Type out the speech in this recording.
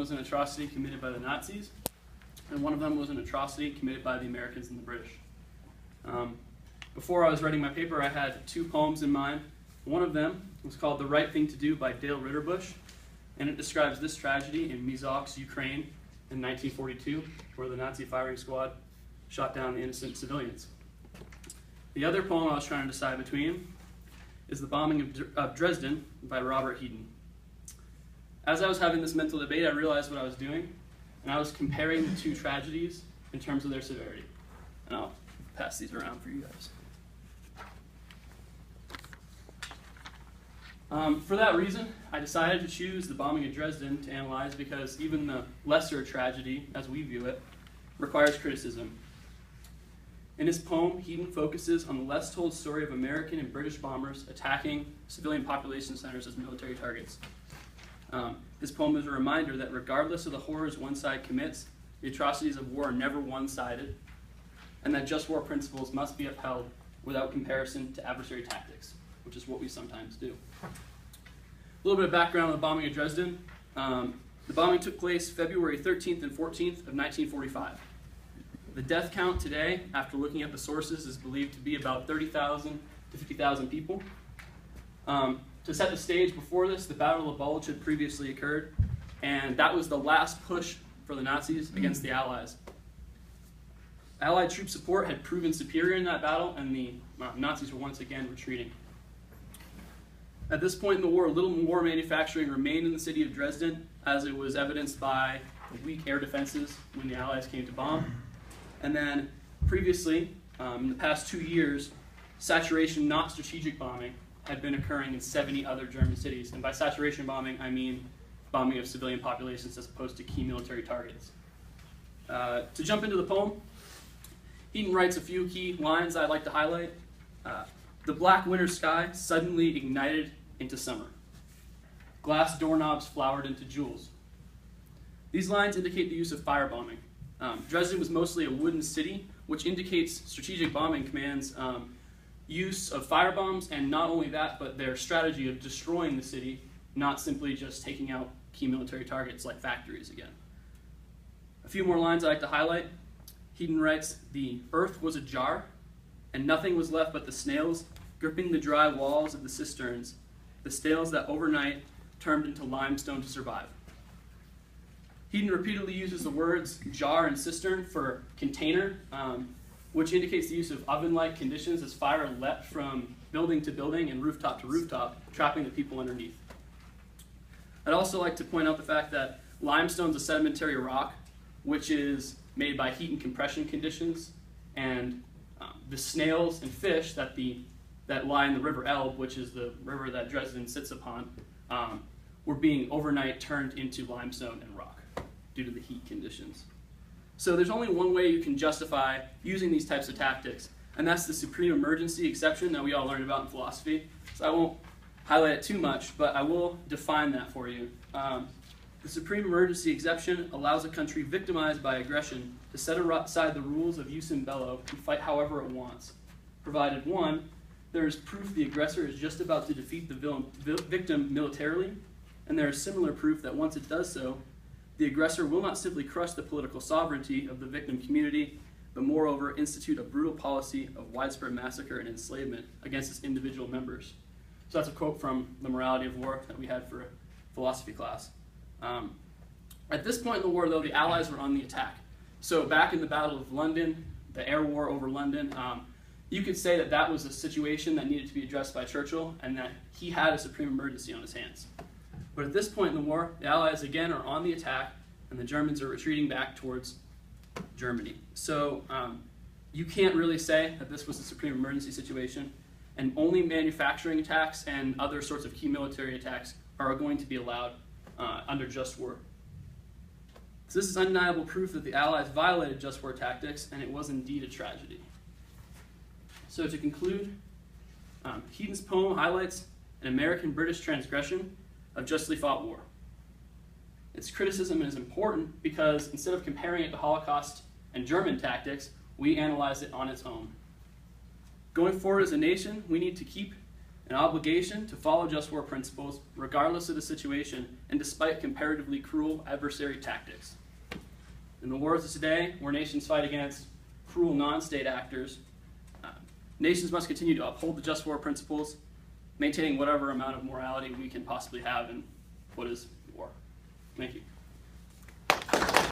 was an atrocity committed by the Nazis, and one of them was an atrocity committed by the Americans and the British. Before I was writing my paper, I had two poems in mind. One of them was called The Right Thing to Do by Daigle, and it describes this tragedy in Mizovsk, Ukraine in 1942, where the Nazi firing squad shot down the innocent civilians. The other poem I was trying to decide between is The Bombing of Dresden by Robert Heden. As I was having this mental debate, I realized what I was doing, and I was comparing the two tragedies in terms of their severity. And I'll pass these around for you guys. For that reason, I decided to choose the bombing of Dresden to analyze because even the lesser tragedy, as we view it, requires criticism. In his poem, Heden focuses on the less told story of American and British bombers attacking civilian population centers as military targets. This poem is a reminder that regardless of the horrors one side commits, the atrocities of war are never one-sided, and that just war principles must be upheld without comparison to adversary tactics, which is what we sometimes do. A little bit of background on the bombing of Dresden. The bombing took place February 13th and 14th of 1945. The death count today, after looking at the sources, is believed to be about 30,000 to 50,000 people. To set the stage before this, the Battle of the Bulge had previously occurred, and that was the last push for the Nazis against the Allies. Allied troop support had proven superior in that battle, and the Nazis were once again retreating. At this point in the war, little more manufacturing remained in the city of Dresden, as it was evidenced by the weak air defenses when the Allies came to bomb. And then previously, in the past 2 years, saturation, not strategic bombing, had been occurring in 70 other German cities. And by saturation bombing, I mean bombing of civilian populations as opposed to key military targets. To jump into the poem, Heden writes a few key lines I'd like to highlight. The black winter sky suddenly ignited into summer. Glass doorknobs flowered into jewels. These lines indicate the use of firebombing. Dresden was mostly a wooden city, which indicates Strategic Bombing Command's use of firebombs, and not only that, but their strategy of destroying the city, not simply just taking out key military targets like factories again. A few more lines I'd like to highlight. Heden writes, "The earth was ajar, and nothing was left but the snails gripping the dry walls of the cisterns, the snails that overnight turned into limestone to survive." Heden repeatedly uses the words jar and cistern for container, which indicates the use of oven-like conditions as fire leapt from building to building and rooftop to rooftop, trapping the people underneath. I'd also like to point out the fact that limestone is a sedimentary rock, which is made by heat and compression conditions, and the snails and fish that lie in the River Elbe, which is the river that Dresden sits upon, were being overnight turned into limestone and rock due to the heat conditions. So there's only one way you can justify using these types of tactics, and that's the supreme emergency exception that we all learned about in philosophy. So I won't highlight it too much, but I will define that for you. The supreme emergency exception allows a country victimized by aggression to set aside the rules of jus in bello and fight however it wants, provided, one, there is proof the aggressor is just about to defeat the victim militarily, and there is similar proof that once it does so, the aggressor will not simply crush the political sovereignty of the victim community, but moreover institute a brutal policy of widespread massacre and enslavement against its individual members. So that's a quote from The Morality of War that we had for a philosophy class. At this point in the war, though, the Allies were on the attack. So back in the Battle of London, the air war over London, you could say that that was a situation that needed to be addressed by Churchill, and that he had a supreme emergency on his hands. But at this point in the war, the Allies again are on the attack, and the Germans are retreating back towards Germany. So you can't really say that this was a supreme emergency situation, and only manufacturing attacks and other sorts of key military attacks are going to be allowed under just war. So this is undeniable proof that the Allies violated just war tactics, and it was indeed a tragedy. So to conclude, Heden's poem highlights an American-British transgression of justly fought war. Its criticism is important because instead of comparing it to Holocaust and German tactics, we analyze it on its own. Going forward as a nation, we need to keep an obligation to follow just war principles regardless of the situation and despite comparatively cruel adversary tactics. In the wars of today, where nations fight against cruel non-state actors, nations must continue to uphold the just war principles, maintaining whatever amount of morality we can possibly have in what is war. Thank you.